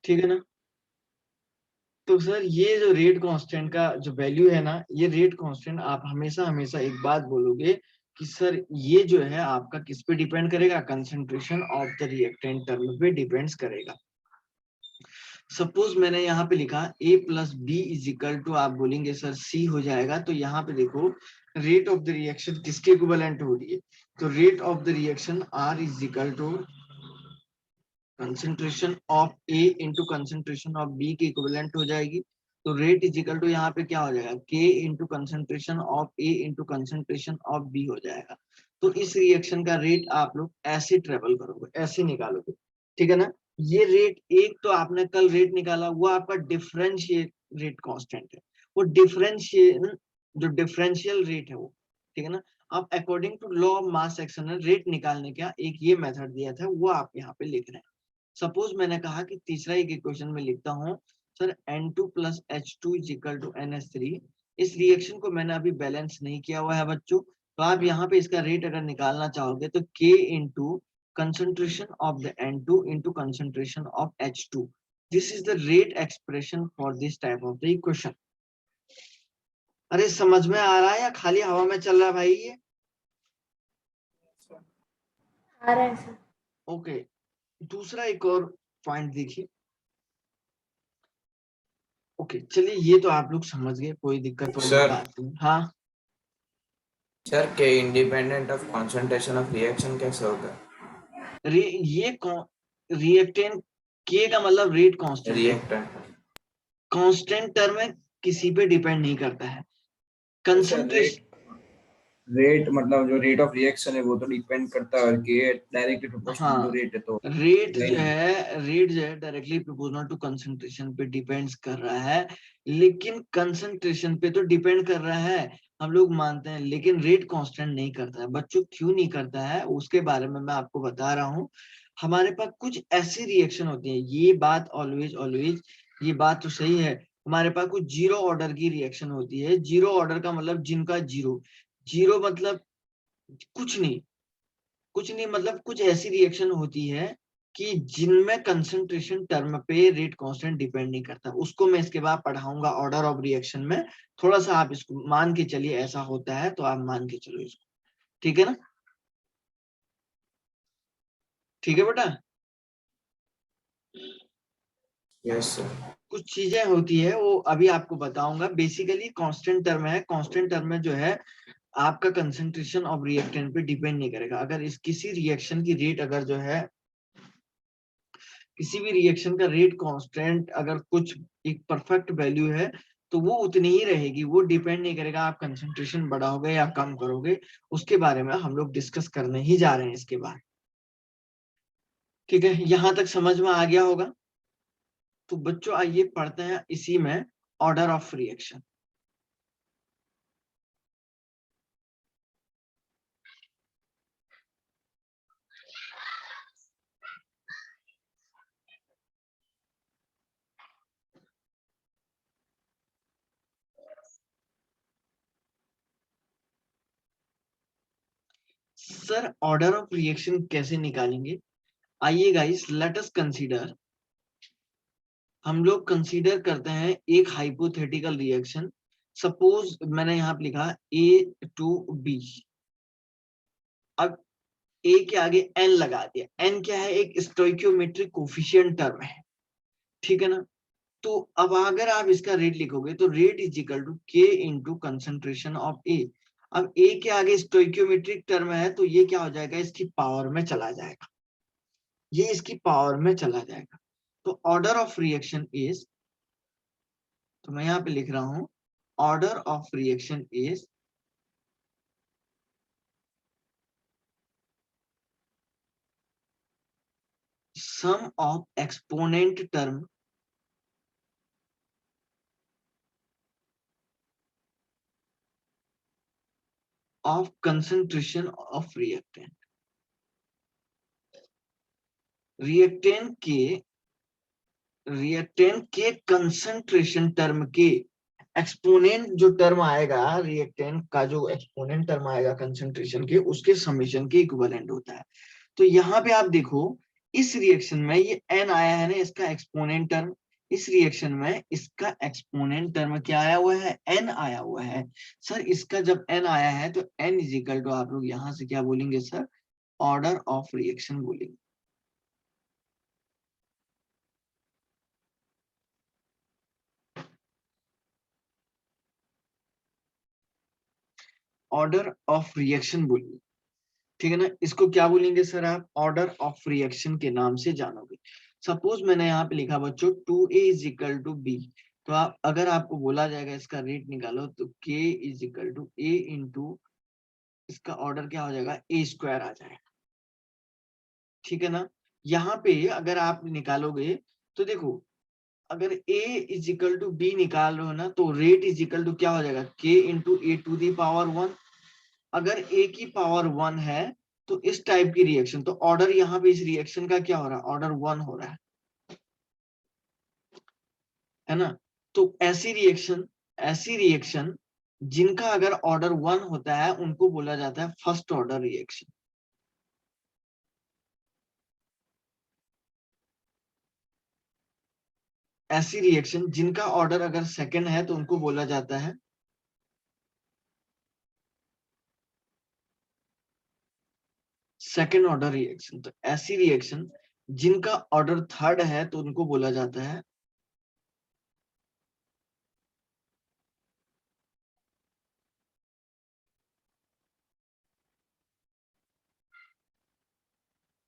ठीक है ना। तो सर ये जो रेट कांस्टेंट का जो वैल्यू है ना, ये रेट कांस्टेंट आप हमेशा हमेशा एक बात बोलोगे कि सर ये जो है आपका किस पे डिपेंड करेगा, concentration of the reactant term पे डिपेंड्स करेगा। सपोज मैंने यहाँ पे लिखा a plus b is equal to, आप बोलेंगे सर c हो जाएगा, तो यहाँ पे देखो रेट ऑफ द रिएक्शन किसके इक्विवेलेंट हो रही है, तो rate of the reaction r is equal to concentration of a into concentration of b के इक्विवेलेंट हो जाएगी। तो रेट इज इक्वल टू यहाँ पे क्या हो जाएगा, k into concentration of a into concentration of b हो जाएगा। तो इस रिएक्शन का रेट आप लोग ऐसे ट्रेवल करोगे, ऐसे निकालोगे, ठीक है ना। ये रेट एक तो आपने कल रेट निकाला, वो आपका डिफरेंशियल रेट कांस्टेंट है, वो डिफरेंशियल जो डिफरेंशियल रेट है वो, ठीक है ना। अब according to law of mass action rate निकालने का एक ये मेथड दिया था, वो आप यहाँ पे लिख रहे हैं। सपोज मैंने कहा कि तीसरा एक इक्वेशन में लिखता हूँ sir N2 plus H2 is equal to NH3। इस रिएक्शन को मैंने अभी बैलेंस नहीं किया हुआ है बच्चों, तो आप यहाँ पे इसका रेट अगर निकालना चाहोगे तो K into concentration of the N2 into concentration of H2. This is the rate expression for this type of the equation. अरे समझ में आ रहा है या खाली हवा में चल रहा है भाई ये? आ रहा है सर। ओके, दूसरा एक और पॉइंट देखिए। ओके चलिए, ये तो आप लोग समझ गए, कोई दिक्कत वाली बात नहीं। हाँ सर, के independent of concentration of reaction कैसे होगा? ये रिएक्टेंट के का मतलब rate constant, reactant constant term में किसी पे डिपेंड नहीं करता है। कंसंट्रेशन रेट मतलब जो रेट ऑफ रिएक्शन है वो तो डिपेंड करता है, और के डायरेक्टली प्रोपोर्शनल टू रेट है, तो रेट जो है डायरेक्टली प्रोपोर्शनल टू कंसंट्रेशन पे डिपेंड्स कर रहा है, लेकिन कंसंट्रेशन पे तो डिपेंड कर रहा है, हम लोग मानते हैं, लेकिन रेट कांस्टेंट नहीं करता है। बच्चों क्यों नहीं करता है उसके बारे में मैं आपको बता रहा हूँ। हमारे पास कुछ ऐसी रिएक्शन होती है, ये बात ऑलवेज ऑलवेज ये बात तो सही है, हमारे पास कुछ जीरो ऑर्डर की रिएक्शन होती है। जीरो ऑर्डर का मतलब जिनका जीरो, जीरो मतलब कुछ नहीं, कुछ नहीं मतलब कुछ ऐसी रिएक्शन होती है कि जिनमें कंसंट्रेशन टर्म पे रेट कांस्टेंट डिपेंड नहीं करता। उसको मैं इसके बाद पढ़ाऊंगा ऑर्डर ऑफ रिएक्शन में, थोड़ा सा आप इसको मान के चलिए, ऐसा होता है तो आप मान के चलो इसको, ठीक है ना। ठीक है बेटा। Yes sir. कुछ चीजें होती है वो अभी आपको बताऊंगा। बेसिकली कांस्टेंट टर्म है, कांस्टेंट टर्म में जो है आपका कंसंट्रेशन ऑफ रिएक्टेंट पे डिपेंड नहीं करेगा। अगर इस किसी रिएक्शन की रेट अगर जो है, किसी भी रिएक्शन का रेट कांस्टेंट अगर कुछ एक परफेक्ट वैल्यू है तो वो उतनी ही रहेगी, वो डिपेंड नहीं करेगा आप कंसंट्रेशन बढ़ाओगे या कम करोगे। उसके बारे में हम लोग डिस्कस करने ही जा रहे हैं इसके बाद, ठीक है। यहां तक समझ में आ गया होगा। तो बच्चों आइए पढ़ते हैं इसी में order of reaction. Sir order of reaction कैसे निकालेंगे? आइए गाइस लेट अस कंसीडर, हम लोग कंसीडर करते हैं एक हाइपोथेटिकल रिएक्शन। सपोज मैंने यहाँ पे लिखा A to B। अब ए के आगे एन लगा दिया, एन क्या है, एक स्टोइकियोमेट्रिक कोफिशिएंट टर्म है, ठीक है ना। तो अब अगर आप इसका रेट लिखोगे तो रेट इज इक्वल टू के इंटू कंसंट्रेशन ऑफ ए। अब ए के आगे स्टोइकियोमेट्रिक टर्म है तो ये क्या हो जाएगा, इसकी पावर में चला जाएगा, ये इसकी पावर में चला जाएगा। तो ऑर्डर ऑफ रिएक्शन इज, तो मैं यहाँ पे लिख रहा हूं order of reaction is sum of exponent term of concentration of reactant। Reactant के कंसंट्रेशन टर्म के एक्सपोनेंट जो टर्म आएगा, रिएक्टेंट का जो एक्सपोनेंट टर्म आएगा कंसंट्रेशन के, उसके समेशन के इक्विवेलेंट होता है। तो यहाँ पे आप देखो इस रिएक्शन में ये n आया है ना, इसका एक्सपोनेंट टर्म, इस रिएक्शन में इसका एक्सपोनेंट टर्म क्या आया हुआ है, n आया हुआ है। सर इसका जब n आया है तो n इज इक्वल टू, आप लोग यहां से क्या बोलेंगे सर, ऑर्डर ऑफ रिएक्शन बोलेंगे। ऑर्डर ऑफ रिएक्शन बोलेंगे, ठीक है ना। इसको क्या बोलेंगे सर आप, ऑर्डर ऑफ रिएक्शन के नाम से जानोगे। सपोज मैंने यहाँ पे लिखा बच्चों 2a is equal to B, तो आप अगर आपको बोला जाएगा इसका रेट निकालो तो k is equal to a into इसका ऑर्डर क्या हो जाएगा, a स्क्वायर आ जाएगा, ठीक है ना। यहाँ पे अगर आप निकालोगे तो देखो, अगर a is equal to b निकाल रहे हो ना, तो रेट इज इक्वल टू क्या हो जाएगा, k into a to the power 1। अगर a की पावर 1 है तो इस टाइप की रिएक्शन, तो ऑर्डर यहाँ पे इस रिएक्शन का क्या हो रहा है, ऑर्डर 1 हो रहा है ना। तो ऐसी रिएक्शन जिनका अगर ऑर्डर 1 होता है उनको बोला जाता है फर्स्ट ऑर्डर रिएक्शन। ऐसी रिएक्शन जिनका ऑर्डर अगर सेकंड है तो उनको बोला जाता है सेकंड ऑर्डर रिएक्शन। तो ऐसी रिएक्शन जिनका ऑर्डर थर्ड है तो उनको बोला जाता है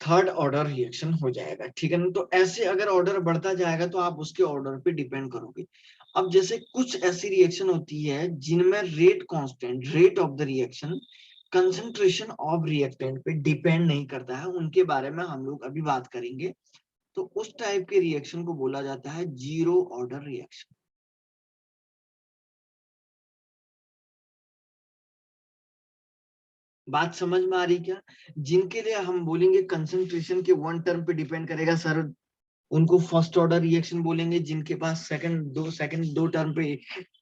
थर्ड ऑर्डर रिएक्शन हो जाएगा, ठीक है ना। तो ऐसे अगर ऑर्डर बढ़ता जाएगा तो आप उसके ऑर्डर पे डिपेंड करोगे। अब जैसे कुछ ऐसी रिएक्शन होती है जिनमें rate constant, rate of the reaction concentration of reactant पे डिपेंड नहीं करता है, उनके बारे में हम लोग अभी बात करेंगे। तो उस टाइप के रिएक्शन को बोला जाता है जीरो ऑर्डर रिएक्शन। बात समझ में आ रही क्या। जिनके लिए हम बोलेंगे कंसंट्रेशन के वन टर्म पे डिपेंड करेगा सर, उनको फर्स्ट ऑर्डर रिएक्शन बोलेंगे। जिनके पास सेकंड दो टर्म पे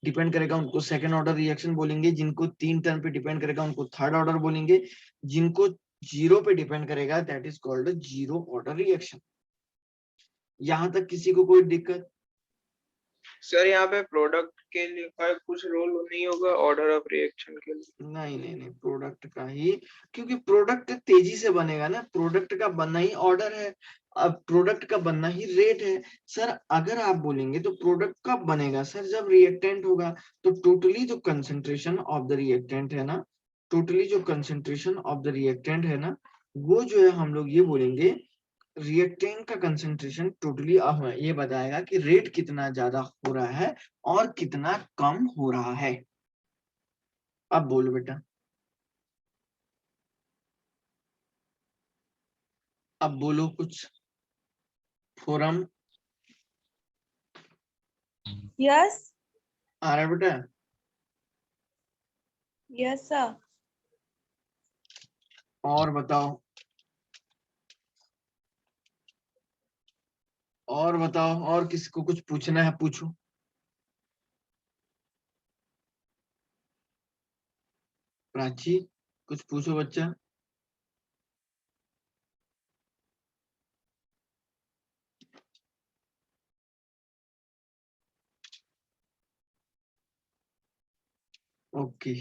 डिपेंड करेगा उनको सेकंड ऑर्डर रिएक्शन बोलेंगे। जिनको तीन टर्म पे डिपेंड करेगा उनको थर्ड ऑर्डर बोलेंगे। जिनको जीरो पे डिपेंड करेगा that is called zero order reaction. यहां तक किसी को कोई दिक्कत। सर यहाँ पे प्रोडक्ट के लिए का कुछ रोल नहीं होगा ऑर्डर ऑफ रिएक्शन के लिए? नहीं प्रोडक्ट का ही, क्योंकि प्रोडक्ट तेजी से बनेगा ना, प्रोडक्ट का बनना ही ऑर्डर है, अब प्रोडक्ट का बनना ही रेट है। सर अगर आप बोलेंगे तो प्रोडक्ट कब बनेगा सर, जब रिएक्टेंट होगा। तो टोटली जो कंसंट्रेशन ऑफ द रिएक्टेंट है ना, टोटली जो कंसंट्रेशन ऑफ द रिएक्टेंट है ना, वो जो है हम लोग ये बोलेंगे रिएक्टेंट का कंसंट्रेशन टोटली ये बताएगा कि रेट कितना ज्यादा हो रहा है और कितना कम हो रहा है। अब बोलो बेटा, अब बोलो कुछ फोरम यस आ रहा है बेटा। Yes sir. और बताओ, और बताओ, और किसी को कुछ पूछना है पूछो। प्राची कुछ पूछो बच्चा। ओके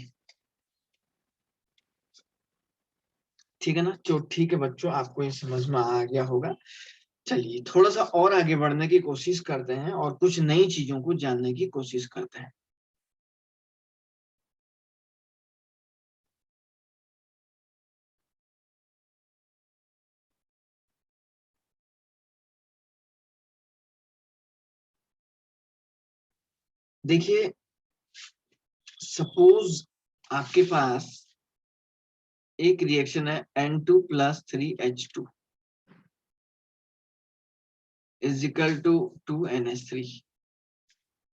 ठीक है ना, चलो ठीक है बच्चों, आपको ये समझ में आ गया होगा। चलिए थोड़ा सा और आगे बढ़ने की कोशिश करते हैं और कुछ नई चीजों को जानने की कोशिश करते हैं। देखिए सपोज आपके पास एक रिएक्शन है N2 + 3H2 is equal to 2NH3।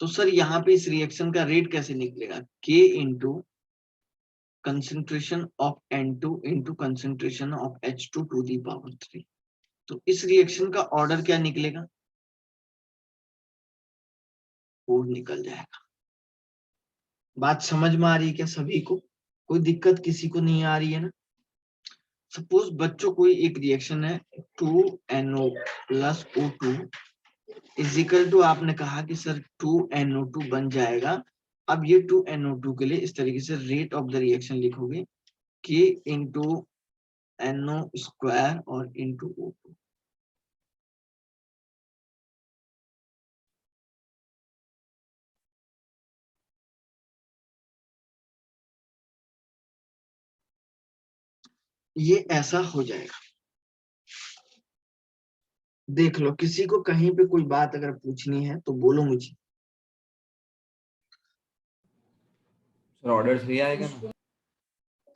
तो सर यहाँ पे इस रिएक्शन का रेट कैसे निकलेगा, K into concentration of N2 into concentration of H2 to the power 3। तो इस रिएक्शन का ऑर्डर क्या निकलेगा, 4 निकल जाएगा। बात समझ में आ रही है क्या सभी को, कोई दिक्कत किसी को नहीं आ रही है ना। सपोज बच्चों कोई एक रिएक्शन है 2NO plus O2 is equal to, आपने कहा कि सर 2NO2 बन जाएगा। अब ये 2NO2 के लिए इस तरीके से रेट ऑफ द रिएक्शन लिखोगे K इंटू NO स्क्वायर और इंटू O2। ये ऐसा हो जाएगा। देख लो, किसी को कहीं पे कोई बात अगर पूछनी है तो बोलो मुझे। सर ऑर्डर 3 आएगा ना?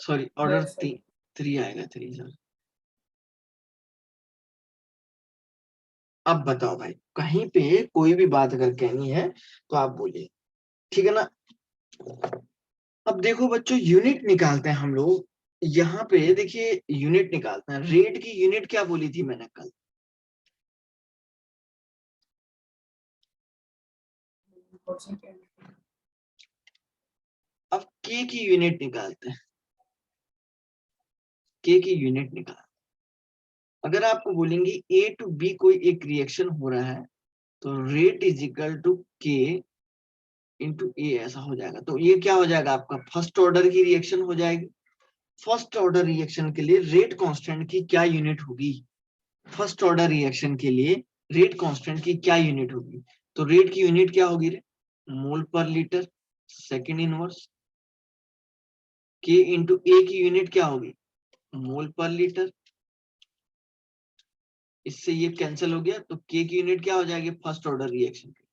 सॉरी, ऑर्डर 3 आएगा, 3 सर। अब बताओ भाई, कहीं पे कोई भी बात अगर कहनी है तो आप बोलिए, ठीक है ना। अब देखो बच्चों, यूनिट निकालते हैं हम लोग। यहाँ पे देखिए यूनिट निकालते हैं। रेट की यूनिट क्या बोली थी मैंने कल? अब के की यूनिट निकालते हैं। के की यूनिट निकाल, अगर आपको बोलेंगे ए टू बी कोई एक रिएक्शन हो रहा है तो रेट इज इक्वल टू के इंटू ए, ऐसा हो जाएगा। तो ये क्या हो जाएगा आपका? फर्स्ट ऑर्डर की रिएक्शन हो जाएगी। फर्स्ट ऑर्डर रिएक्शन के लिए रेट कांस्टेंट की क्या यूनिट होगी? फर्स्ट ऑर्डर रिएक्शन के लिए रेट कांस्टेंट की क्या यूनिट होगी? तो रेट की यूनिट क्या होगी रे? मोल पर लीटर सेकेंड इनवर्स। के इंटू ए की यूनिट क्या होगी? मोल पर लीटर। इससे ये कैंसिल हो गया, तो के की यूनिट क्या हो जाएगी फर्स्ट ऑर्डर रिएक्शन की?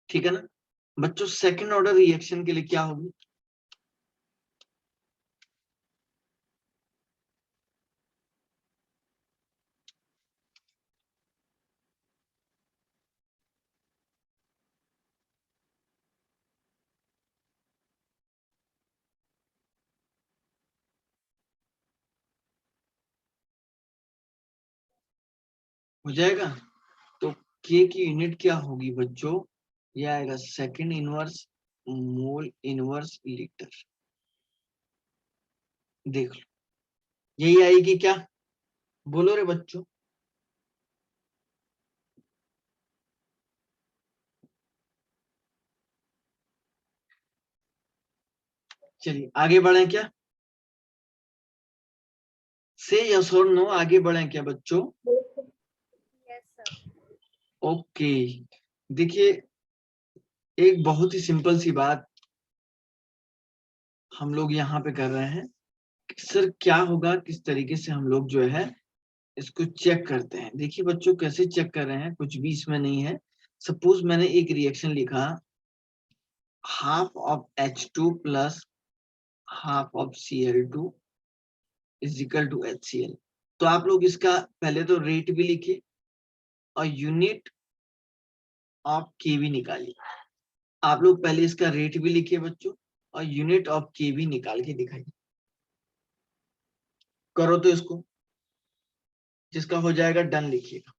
ठीक है ना बच्चों। सेकंड ऑर्डर रिएक्शन के लिए क्या होगी? हो जाएगा। तो के की यूनिट क्या होगी बच्चों? ये आएगा second inverse mole inverse litre. देख लो, यही आएगी क्या? बोलो रे बच्चों। चलिए आगे बढ़े क्या? से यस और नो, आगे बढ़े क्या बच्चों? Yes, sir. ओके। देखिए, एक बहुत ही सिंपल सी बात हम लोग यहाँ पे कर रहे हैं। सर क्या होगा, किस तरीके से हम लोग जो है इसको चेक करते हैं। देखिए बच्चों, कैसे चेक कर रहे हैं, कुछ भी इसमें नहीं है। सपोज मैंने एक रिएक्शन लिखा, half of H2 plus half of Cl2 is equal to HCl। तो आप लोग इसका पहले तो रेट भी लिखिए और यूनिट ऑफ के भी निकालिए। आप लोग पहले इसका रेट भी लिखिए बच्चों और यूनिट ऑफ के भी निकाल के दिखाइए। करो तो इसको, जिसका हो जाएगा डन लिखिएगा।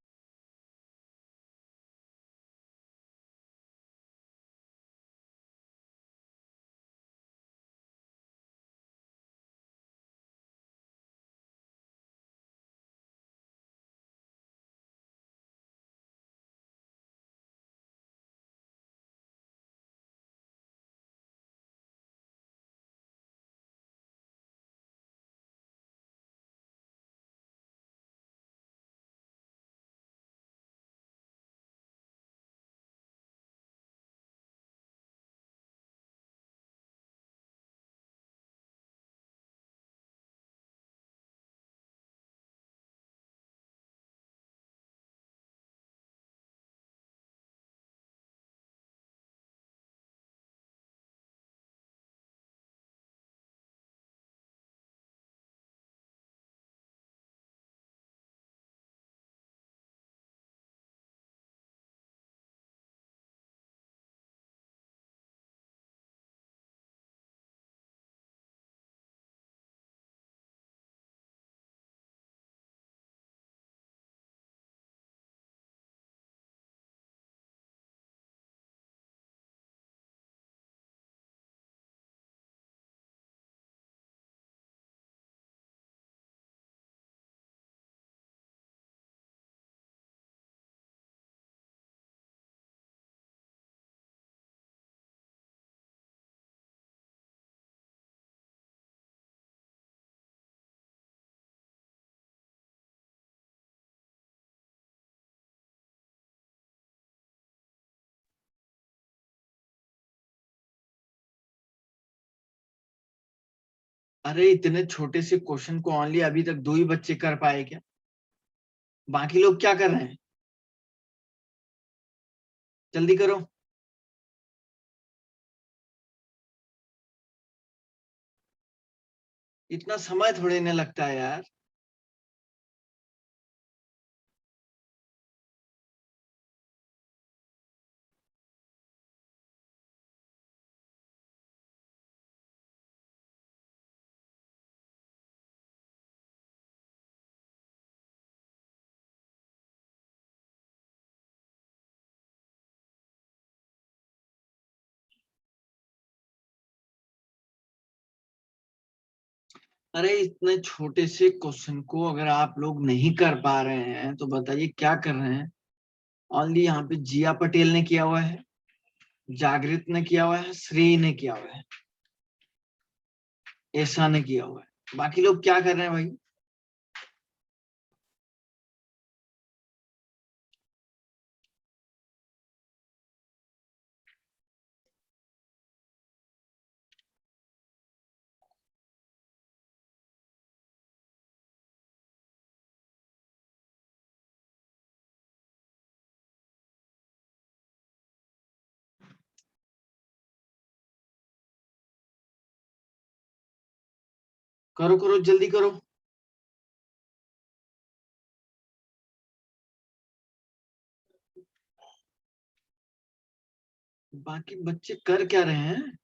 अरे इतने छोटे से क्वेश्चन को ओनली अभी तक 2 ही बच्चे कर पाए क्या? बाकी लोग क्या कर रहे हैं? जल्दी करो। इतना समय थोड़े ना लगता है यार। अरे इतने छोटे से क्वेश्चन को अगर आप लोग नहीं कर पा रहे हैं तो बताइए क्या कर रहे हैं? ओनली यहाँ पे जिया पटेल ने किया हुआ है, जागृत ने किया हुआ है, श्रेय ने किया हुआ है, ऐसा ने किया हुआ है। बाकी लोग क्या कर रहे हैं भाई? करो करो जल्दी करो। बाकी बच्चे कर क्या रहे हैं?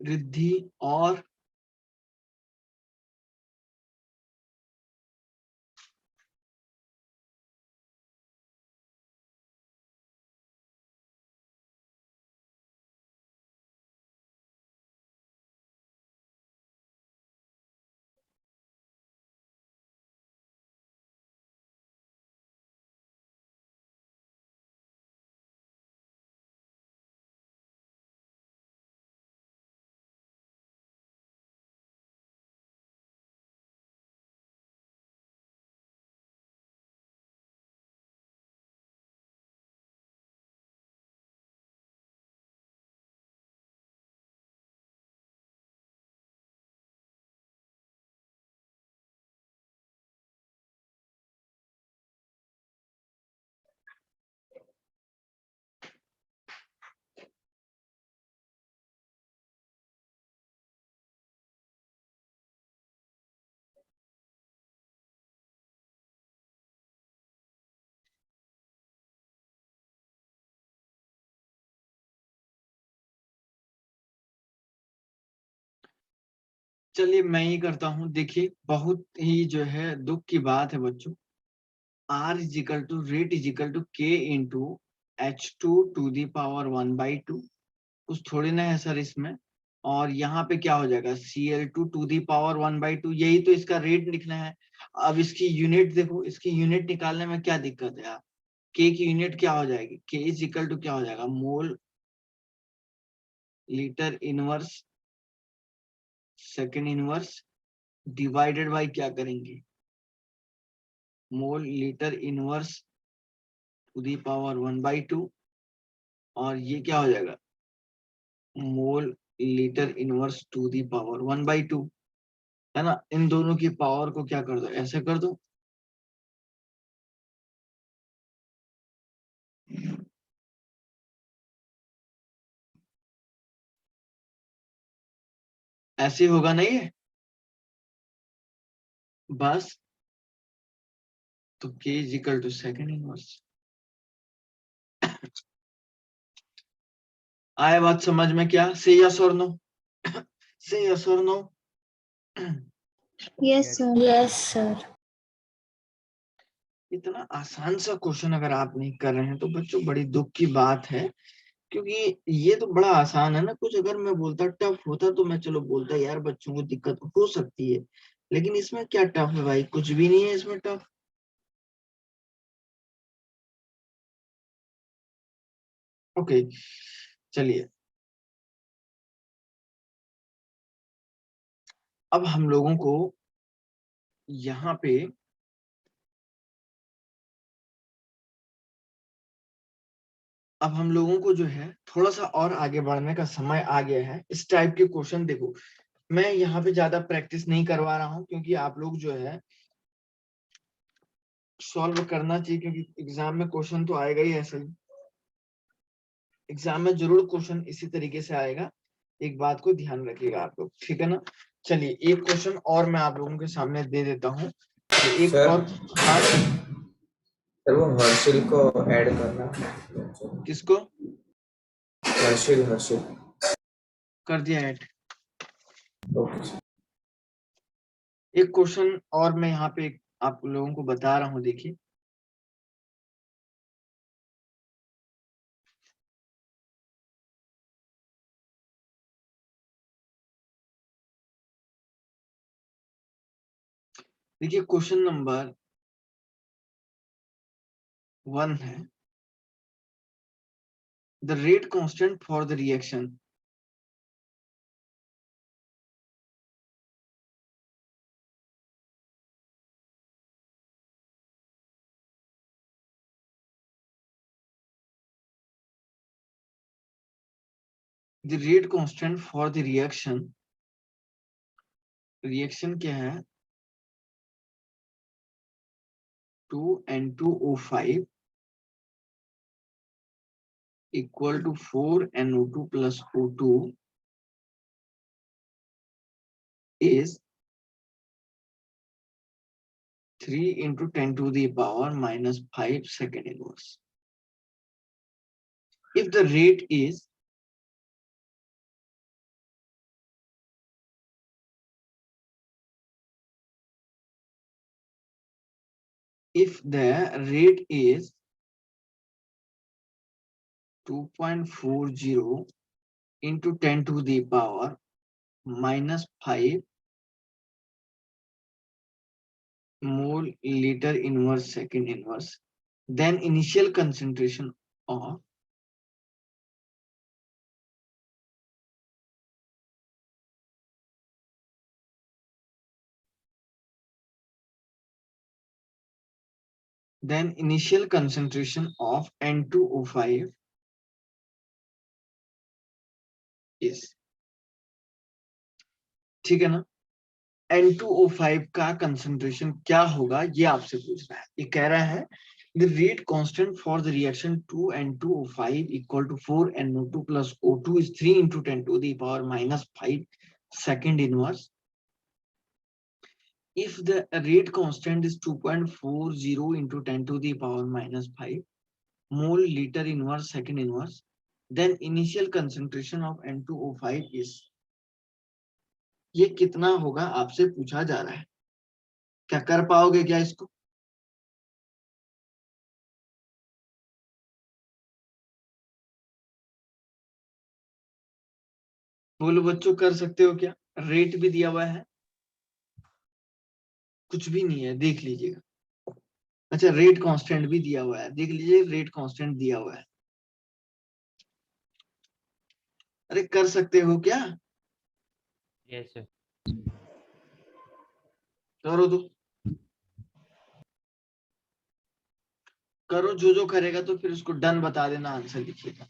रिद्धि और चलिए मैं ही करता हूँ। देखिए बहुत ही जो है दुख की बात है बच्चों। R is equal to rate is equal to K into H2 to the power 1/2। कुछ थोड़ी ना है सर इसमें। और यहाँ पे क्या हो जाएगा Cl2 to the power 1/2। यही तो इसका रेट लिखना है। अब इसकी यूनिट देखो, इसकी यूनिट निकालने में क्या दिक्कत है? K की यूनिट क्या हो जाएगी? K इज इक्वल टू क्या हो जाएगा? Mole litre inverse second inverse divided by क्या करेंगे? Mole litre inverse to the power 1/2। और ये क्या हो जाएगा? Mole litre inverse to the power 1/2, है ना? इन दोनों की पावर को क्या कर दो, ऐसे कर दो। ऐसे होगा नहीं है बस, तो k is equal to second inverse. आया बात समझ में क्या? से यस और नो, से यस और no. Yes, sir. Yes, sir. इतना आसान सा क्वेश्चन अगर आप नहीं कर रहे हैं तो बच्चों बड़ी दुख की बात है, क्योंकि ये तो बड़ा आसान है ना। कुछ अगर मैं बोलता टफ होता तो मैं चलो बोलता यार बच्चों को दिक्कत हो सकती है, लेकिन इसमें क्या टफ है भाई? कुछ भी नहीं है इसमें टफ। ओके चलिए, अब हम लोगों को यहाँ पे अब हम लोगों को जो है थोड़ा सा और आगे बढ़ने का समय आ गया है। इस टाइप के क्वेश्चन देखो, मैं यहाँ पे ज्यादा प्रैक्टिस नहीं करवा रहा हूँ, क्योंकि आप लोग जो है सॉल्व करना चाहिए, क्योंकि एग्जाम में क्वेश्चन तो आएगा ही ऐसा ही। एग्जाम में जरूर क्वेश्चन इसी तरीके से आएगा, एक बात को ध्यान रखिएगा आप लोग, ठीक है ना। चलिए एक क्वेश्चन और मैं आप लोगों के सामने दे देता हूँ। एक सर, और, हाँ सर वो हर्षिल को ऐड करना। किसको हर्षिल, हर्षिल। कर दिया ऐड? Okay sir. एक क्वेश्चन और मैं यहाँ पे आप लोगों को बता रहा हूँ, देखिए। देखिए क्वेश्चन नंबर 1 है, the rate constant for the reaction. The rate constant for the reaction, reaction क्या है? 2N2O5 equal to 4NO2 plus O2 is 3 into 10 to the power minus 5 second inverse. If the rate is if the rate is 2.40 into 10 to the power minus 5 mole liter inverse second inverse, then initial concentration of N2O5 is, ठीक है ना। N2O5 का concentration क्या होगा ये आपसे पूछ रहा है। ये कह रहा है the rate constant for the reaction 2N2O5 equal to 4NO2 plus O2 is 3 into 10 to the power minus 5 second inverse. If the rate constant is 2.40 into 10 to the power minus 5 mole liter inverse second inverse, then initial concentration of N2O5 is, ये कितना होगा आपसे पूछा जा रहा है। क्या कर पाओगे क्या इसको? बोलो बच्चों, कर सकते हो क्या? रेट भी दिया हुआ है, कुछ भी नहीं है, देख लीजिएगा। अच्छा रेट कांस्टेंट भी दिया हुआ है, देख लीजिए, रेट कांस्टेंट दिया हुआ है। अरे कर सकते हो क्या? Yes sir. करो तो, करो, जो करेगा तो फिर उसको डन बता देना, आंसर लिखिएगा।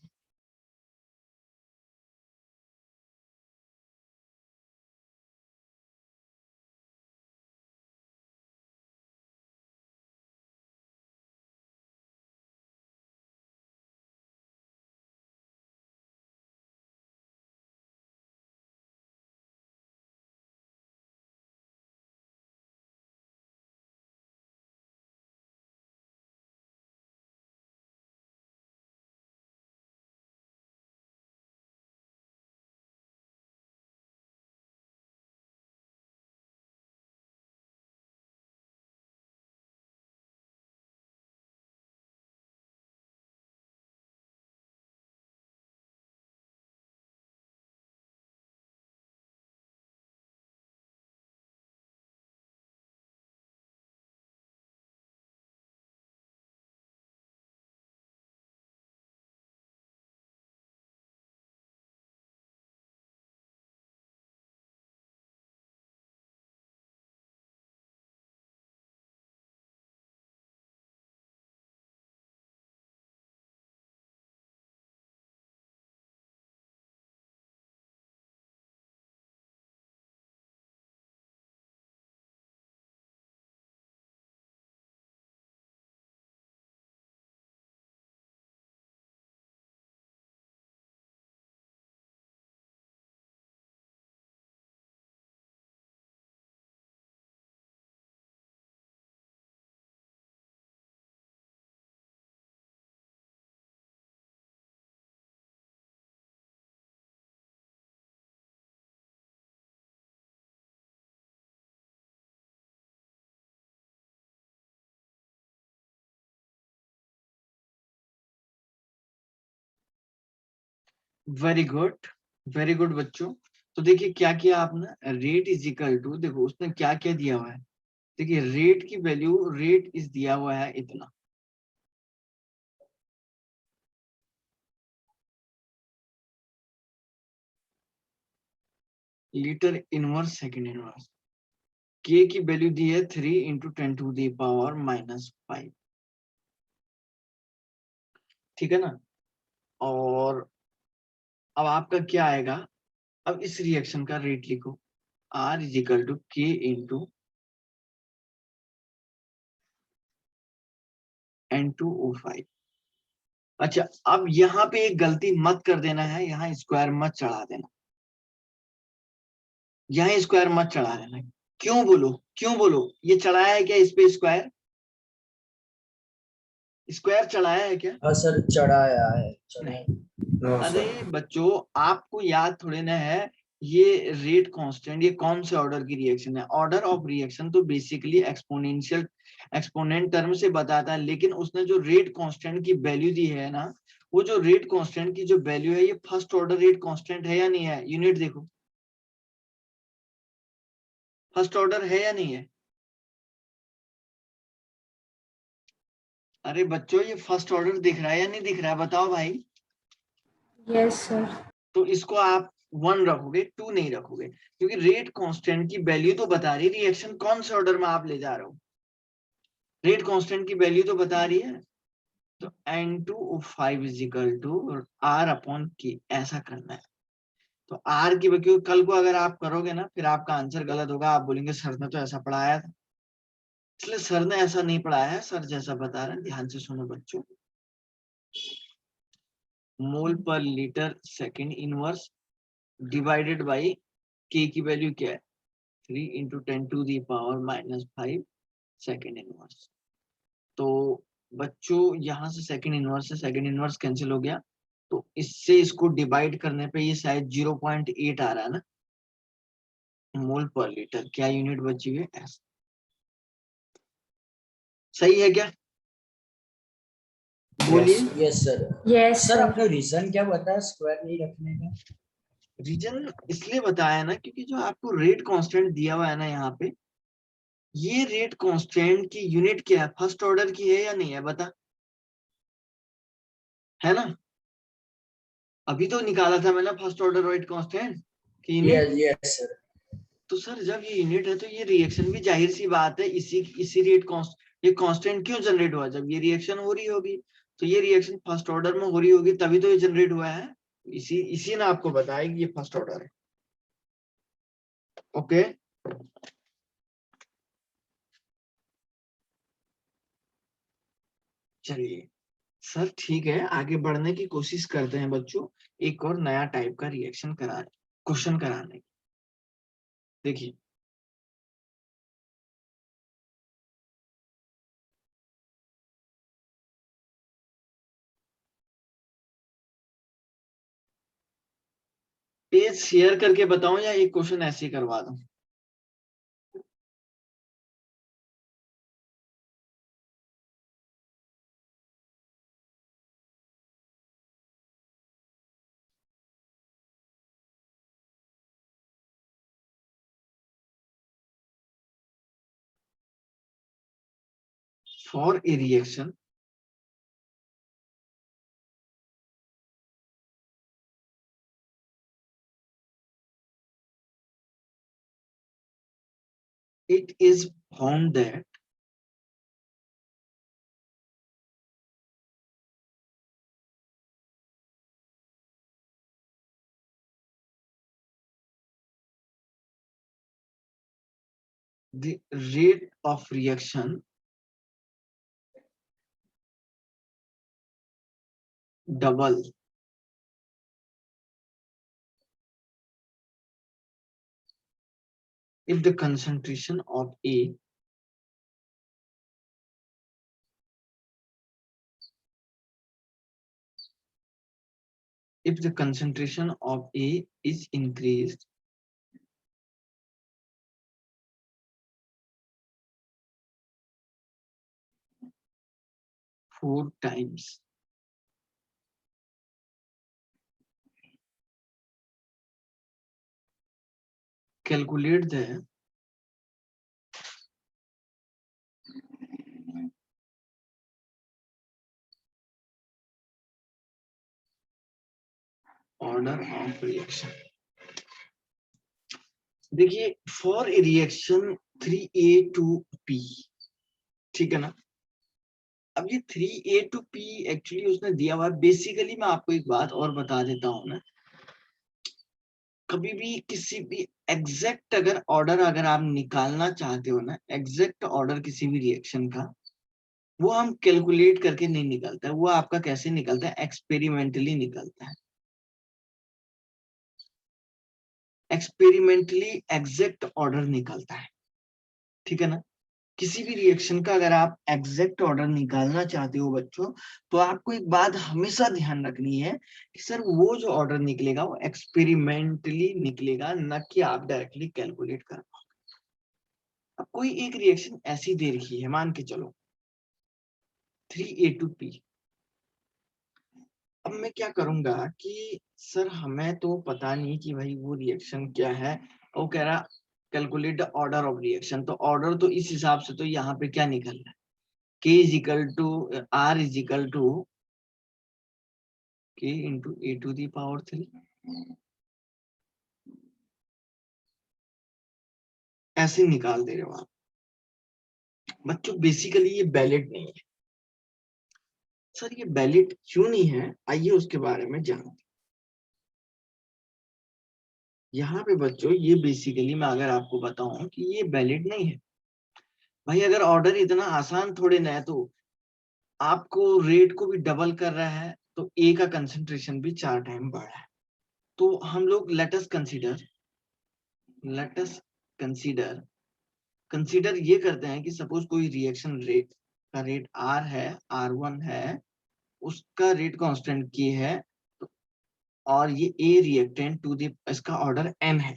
वेरी गुड बच्चों। तो देखिए क्या किया आपने, रेट इज इक्वल टू, देखो उसने क्या क्या दिया हुआ है, देखिए रेट की वैल्यू, रेट इज दिया हुआ है इतना, लीटर इनवर्स सेकंड इनवर्स, के की वैल्यू दी है 3 इंटू 10⁻⁻5, ठीक है ना। और अब आपका क्या आएगा, अब इस रिएक्शन का रेट लिखो, R इज इक्वल टू के इंटू N2O5। अच्छा अब यहाँ पे एक गलती मत कर देना है, यहाँ स्क्वायर मत चढ़ा देना, यहाँ स्क्वायर मत चढ़ा देना। क्यों बोलो, क्यों बोलो, ये चढ़ाया है क्या इस पे स्क्वायर, स्क्वायर चढ़ाया है क्या? हाँ सर, चढ़ाया है, चढ़ाया नहीं। No, अरे sir. बच्चों आपको याद थोड़े ना है, ये रेट कांस्टेंट ये कौन से ऑर्डर की रिएक्शन है, ऑर्डर ऑफ रिएक्शन तो बेसिकली एक्सपोनेंशियल एक्सपोनेंट टर्म से बताता है, लेकिन उसने जो रेट कांस्टेंट की वैल्यू दी है ना, वो जो रेट कांस्टेंट की जो वैल्यू है, ये फर्स्ट ऑर्डर रेट कांस्टेंट है या नहीं है, यूनिट देखो फर्स्ट ऑर्डर है या नहीं है। अरे बच्चों ये फर्स्ट ऑर्डर दिख रहा है या नहीं दिख रहा है, बताओ भाई। Yes, sir. तो इसको आप 1 रखोगे, 2 नहीं रखोगे, क्योंकि रेट कांस्टेंट की वैल्यू तो बता रही है रिएक्शन कौन से ऑर्डर में आप ले जा रहे हो, रेट कांस्टेंट की वैल्यू तो बता रही है। तो N2O5 is equal to R/K, ऐसा करना है। तो R की वैल्यू कल को अगर आप करोगे ना, फिर आपका आंसर गलत होगा, आप बोलेंगे सर ने तो ऐसा पढ़ाया था, इसलिए सर ने ऐसा नहीं पढ़ाया है, सर जैसा बता रहे हैं, ध्यान से सुनो बच्चों। मोल पर litre second inverse divided by के की वैल्यू क्या है, 3 इंटू 10⁻⁻5 सेकेंड इनवर्स। तो बच्चों यहाँ से सेकेंड इनवर्स से सेकेंड इनवर्स कैंसिल हो गया, तो इससे इसको डिवाइड करने पे ये शायद 0.8 आ रहा है ना, मोल पर लीटर, क्या यूनिट बची हुई है ऐसा, सही है क्या, बोलिए। Yes, sir. Yes sir. Yes, sir sir. आपने रीजन क्या बताया स्क्वायर नहीं रखने का? रीजन इसलिए बताया ना, क्योंकि जो आपको रेट कांस्टेंट दिया हुआ है ना यहाँ पे, ये रेट कांस्टेंट की यूनिट क्या है, फर्स्ट ऑर्डर की है या नहीं है, बता, है ना। अभी तो निकाला था मैंने फर्स्ट ऑर्डर रेट कांस्टेंट की यूनिट। Yes yes sir. तो सर जब ये यूनिट है तो ये रिएक्शन भी जाहिर सी बात है, इसी रेट कांस्ट, ये कांस्टेंट क्यों जनरेट हुआ, जब ये रिएक्शन हो रही होगी, तो ये रिएक्शन फर्स्ट ऑर्डर में हो रही होगी, तभी तो ये जनरेट हुआ है, इसी ने आपको बताया कि ये फर्स्ट ऑर्डर है। ओके चलिए सर, ठीक है, आगे बढ़ने की कोशिश करते हैं बच्चों, एक और नया टाइप का रिएक्शन कराने, क्वेश्चन कराने की। देखिए पेज शेयर करके बताऊं या एक क्वेश्चन ऐसे ही करवा दूं, for a reaction it is found that the rate of reaction double if the concentration of A if the concentration of A is increased four times calculate the order of reaction. देखिए for a reaction 3A to P, ठीक है ना। अब ये 3A to P actually उसने दिया हुआ है। बेसिकली मैं आपको एक बात और बता देता हूं ना, कभी भी किसी भी एग्जैक्ट अगर ऑर्डर अगर आप निकालना चाहते हो ना, एग्जैक्ट ऑर्डर किसी भी रिएक्शन का, वो हम कैलकुलेट करके नहीं निकलता है। वो आपका कैसे निकलता है, एक्सपेरिमेंटली निकलता है। एक्सपेरिमेंटली एग्जैक्ट ऑर्डर निकलता है, ठीक है ना। किसी भी रिएक्शन का अगर आप एग्जैक्ट ऑर्डर निकालना चाहते हो बच्चों, तो आपको एक बात हमेशा ध्यान रखनी है कि सर वो जो ऑर्डर निकलेगा वो एक्सपेरिमेंटली निकलेगा, न कि आप डायरेक्टली कैलकुलेट कर पाओगे। अब कोई एक रिएक्शन ऐसी दे रखी है, मान के चलो 3A to P। अब मैं क्या करूंगा कि सर हमें तो पता नहीं कि भाई वो रिएक्शन क्या है, वो कह रहा calculate the order of reaction. तो ऑर्डर तो इस हिसाब से तो यहाँ पे क्या निकल रहा है, K is equal to R is equal to K into A to the power 3, ऐसे निकाल दे रहे हो आप बच्चों। बेसिकली ये वैलिड नहीं है। सर ये वैलिड क्यों नहीं है, आइए उसके बारे में जानते हैं। यहाँ पे बच्चों ये बेसिकली मैं अगर आपको बताऊं कि ये वैलिड नहीं है। भाई अगर ऑर्डर इतना आसान थोड़े ना है, तो आपको रेट को भी डबल कर रहा है, तो ए का कंसेंट्रेशन भी 4 टाइम बढ़ा है। तो हम लोग लेटस कंसीडर ये करते हैं कि सपोज कोई रिएक्शन रेट का रेट R है, R1 है, उसका रेट कांस्टेंट K है, और ये A रिएक्टेंट टू द इसका ऑर्डर N है,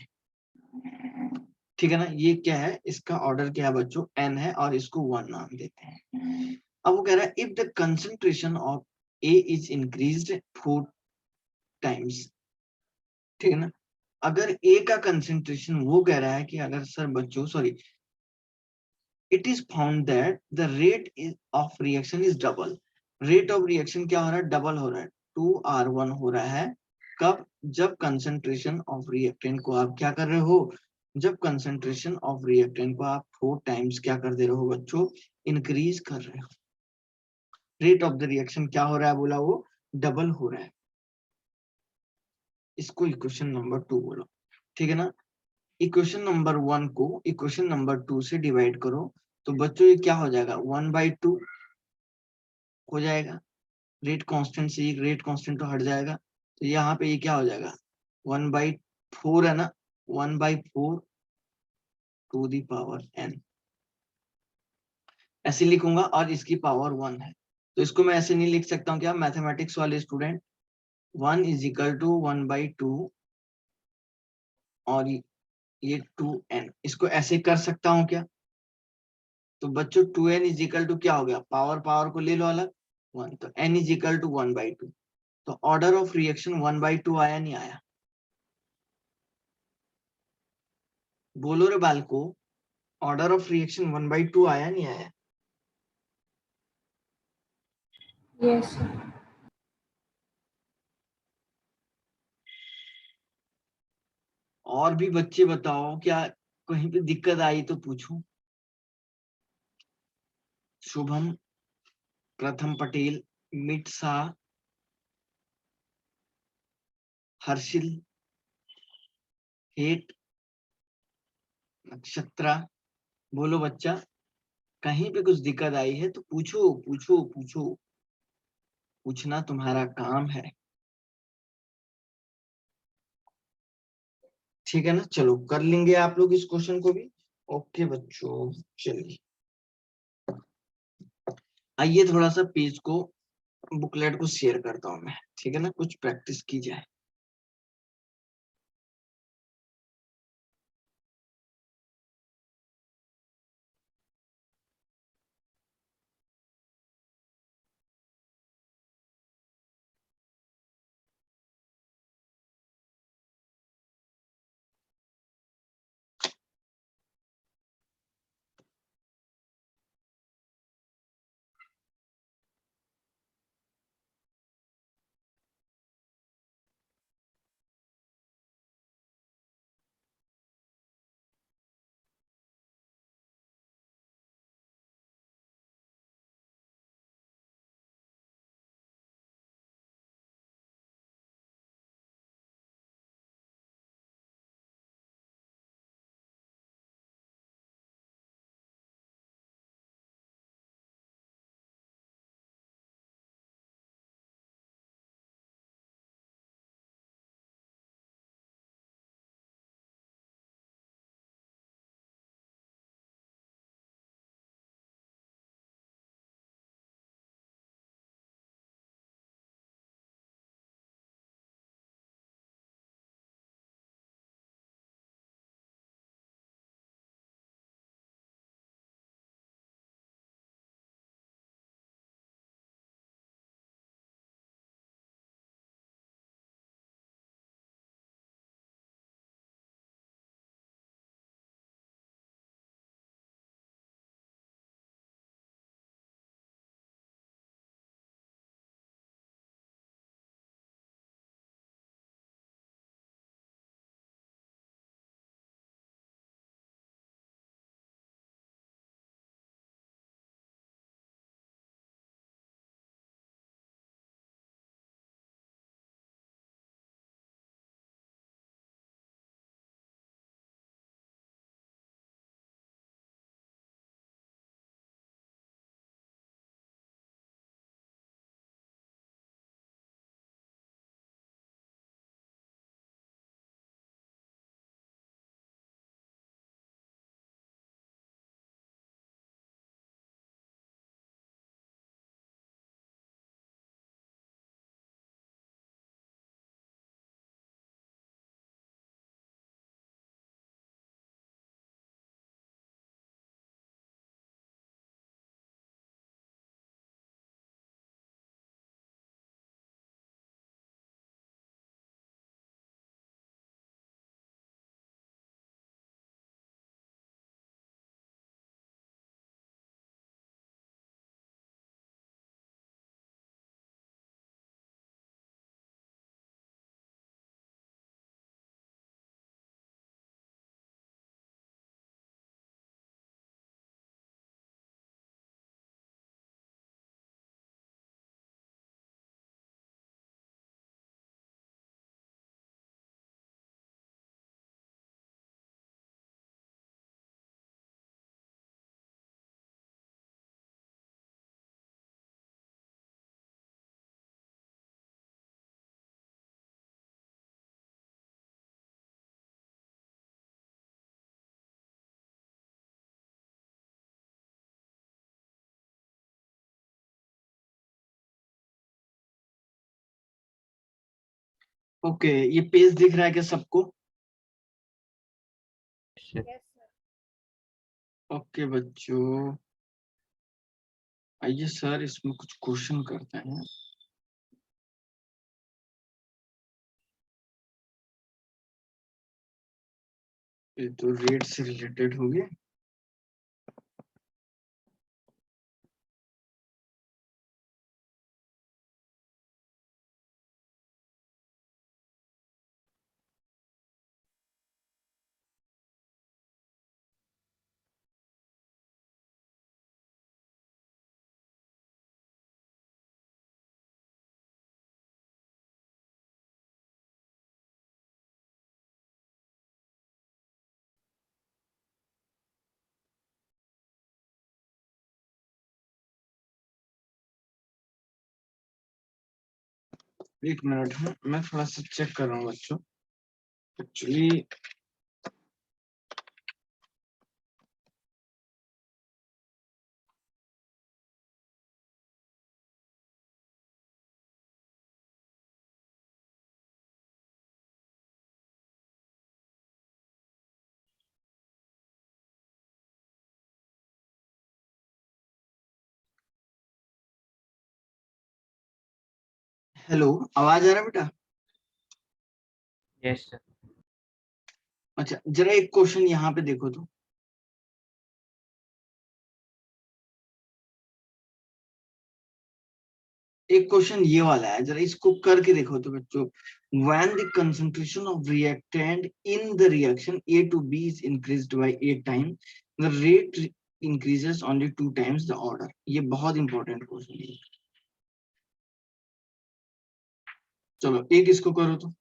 ठीक है ना। ये क्या है, इसका ऑर्डर क्या है बच्चों, N है, और इसको 1 नाम देते हैं। अब वो कह रहा है if the concentration of A is increased 4 times, ठीक है ना। अगर A का कंसंट्रेशन, वो कह रहा है कि अगर सर बच्चों sorry, it is found that the rate of reaction is double। rate of reaction क्या हो रहा है, डबल हो रहा है, 2R1 हो रहा है। कब, जब concentration of reactant को आप क्या कर रहे हो, जब concentration of reactant को आप 4 टाइम्स क्या कर दे रहे हो बच्चों, इंक्रीज कर रहे हो। रेट ऑफ द रिएक्शन क्या हो रहा है, बोला वो डबल हो रहा है। इसको इक्वेशन नंबर 2 बोलो, ठीक है ना। इक्वेशन नंबर 1 को इक्वेशन नंबर 2 से डिवाइड करो, तो बच्चों ये क्या हो जाएगा, 1/2 हो जाएगा। रेट कांस्टेंट से रेट कांस्टेंट तो हट जाएगा, तो यहाँ पे ये क्या हो जाएगा, 1/4 है ना, 1/4 टू दी पावर n, ऐसे लिखूंगा, और इसकी पावर 1 है। तो इसको मैं ऐसे नहीं लिख सकता हूँ क्या, मैथमेटिक्स वाले स्टूडेंट, 1 इज इक्वल टू 1/2 और ये 2n, इसको ऐसे कर सकता हूँ क्या। तो बच्चों 2n इज इक्वल टू क्या हो गया, पावर पावर को ले लो अलग, 1, तो n इज इक्वल टू 1/2। तो ऑर्डर ऑफ रिएक्शन 1/2 आया नहीं आया, बोलो रे बालको, ऑर्डर ऑफ रिएक्शन 1/2 आया नहीं आया। Yes, sir. और भी बच्चे बताओ, क्या कहीं पे दिक्कत आई तो पूछो। शुभम, प्रथम पटेल, मिट शाह, हर्षिल, हेट, नक्षत्रा, बोलो बच्चा, कहीं पे कुछ दिक्कत आई है तो पूछो पूछो पूछो, पूछना तुम्हारा काम है, ठीक है ना। चलो कर लेंगे आप लोग इस क्वेश्चन को भी। ओके बच्चों, चलिए आइए थोड़ा सा पेज को, बुकलेट को शेयर करता हूं मैं, ठीक है ना, कुछ प्रैक्टिस की जाए। ओके, ये पेज दिख रहा है क्या सबको? Yes, sir. Yes, sir. Okay बच्चों, आइए सर इसमें कुछ क्वेश्चन करते हैं। ये तो रेट से रिलेटेड हो गया। एक मिनट है, मैं थोड़ा सा चेक कर रहा हूँ बच्चों। एक्चुअली हेलो, आवाज आ रहा है बेटा? Yes, sir. अच्छा, जरा एक क्वेश्चन यहाँ पे देखो तो। एक क्वेश्चन ये वाला है, जरा इसको करके देखो तो बच्चों। when the concentration of reactant in the reaction A to B is increased by 8 times, the rate increases only 2 times the order। ये बहुत इंपॉर्टेंट क्वेश्चन है। चलो एक इसको करो तो।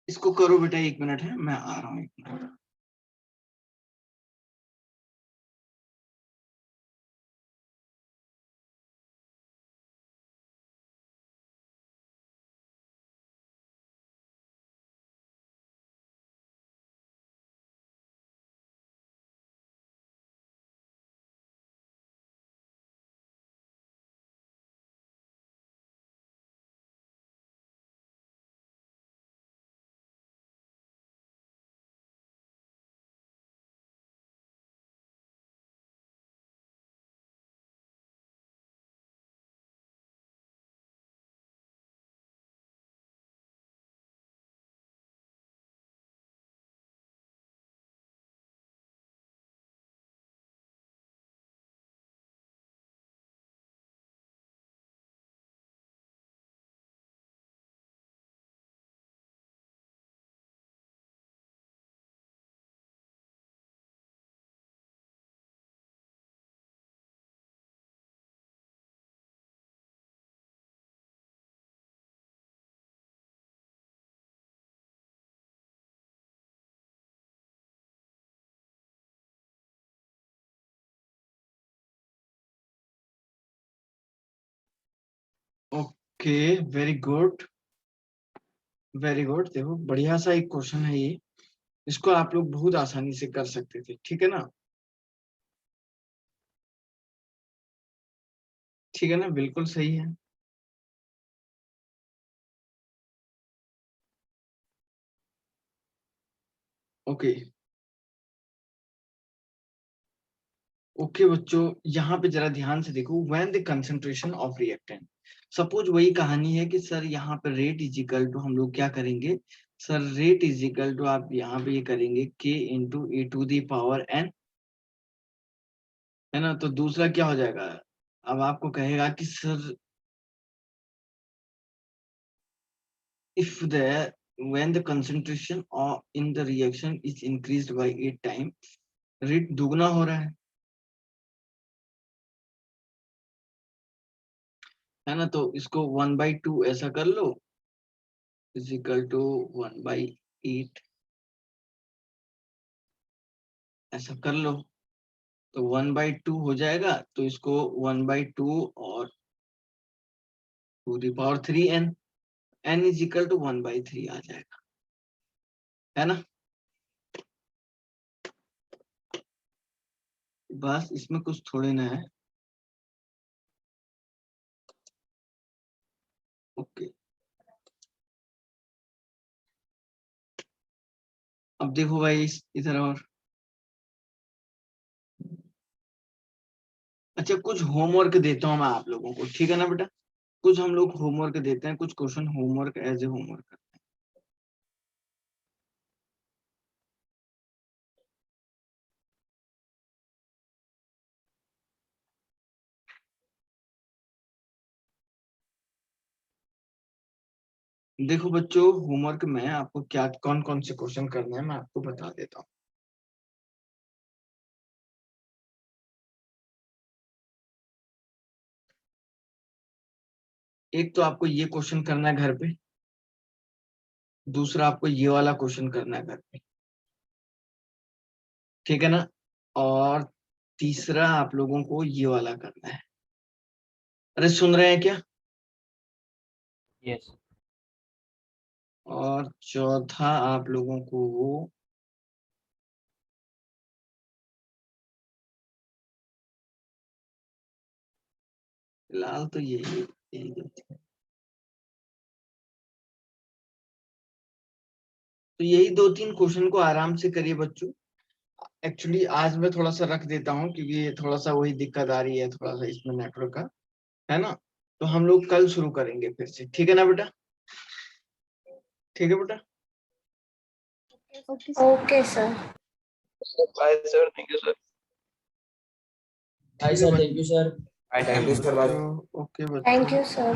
इसको करो बेटा, 1 मिनट है, मैं आ रहा हूँ 1 minute. Okay, very good, very good. देखो बढ़िया सा एक क्वेश्चन है ये, इसको आप लोग बहुत आसानी से कर सकते थे, ठीक है ना? ठीक है ना, बिल्कुल सही है। ओके ओके बच्चों, यहाँ पे जरा ध्यान से देखो। When the concentration of reactant, suppose वही कहानी है कि सर यहाँ पे रेट इज इक्वल टू, हम लोग क्या करेंगे sir, rate is equal to, आप यहाँ पे ये करेंगे k into a to the power n, है ना? तो दूसरा क्या हो जाएगा, अब आपको कहेगा कि sir if the when the concentration of in the reaction is increased by 8 times, rate दुगना हो रहा है ना? तो इसको 1/2 ऐसा कर लो, इज इक्वल टू 1/8 ऐसा कर लो, तो 1/2 हो जाएगा। तो इसको 1/2 और 2^3n, n is equal to 1/3 आ जाएगा, है ना? बस इसमें कुछ थोड़ी ना है। ओके, अब देखो भाई इधर और अच्छा, कुछ होमवर्क देता हूँ मैं आप लोगों को, ठीक है ना बेटा? कुछ हम लोग होमवर्क देते हैं, कुछ question homework as a homework. देखो बच्चों, होमवर्क में आपको क्या कौन कौन से क्वेश्चन करने हैं मैं आपको बता देता हूँ। एक तो आपको ये क्वेश्चन करना है घर पे, दूसरा आपको ये वाला क्वेश्चन करना है घर पे, ठीक है ना? और तीसरा आप लोगों को ये वाला करना है। अरे सुन रहे हैं क्या? यस और चौथा आप लोगों को फिलहाल तो यही तो यही 2-3 क्वेश्चन को आराम से करिए बच्चों। एक्चुअली आज मैं थोड़ा सा रख देता हूँ क्योंकि ये थोड़ा सा वही दिक्कत आ रही है थोड़ा सा इसमें नेटवर्क का, है ना? तो हम लोग कल शुरू करेंगे फिर से, ठीक है ना बेटा? ठीक है बेटा? Okay, sir. Bye sir, thank you sir. Bye, sir. Thank you, sir. Thank you, sir. Bye. Okay बच्चों। Thank you, sir.